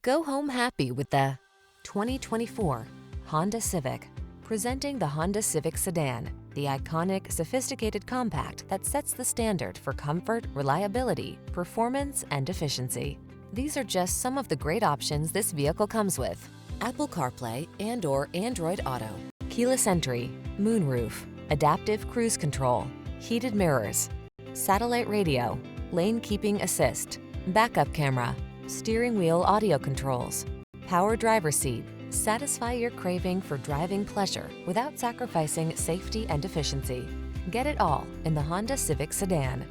Go home happy with the 2024 Honda Civic. Presenting the Honda Civic sedan, the iconic, sophisticated compact that sets the standard for comfort, reliability, performance, and efficiency. These are just some of the great options this vehicle comes with: Apple CarPlay and/or Android Auto, keyless entry, moonroof, adaptive cruise control, heated mirrors, satellite radio, lane keeping assist, backup camera, steering wheel audio controls, power driver seat. Satisfy your craving for driving pleasure without sacrificing safety and efficiency. Get it all in the Honda Civic sedan.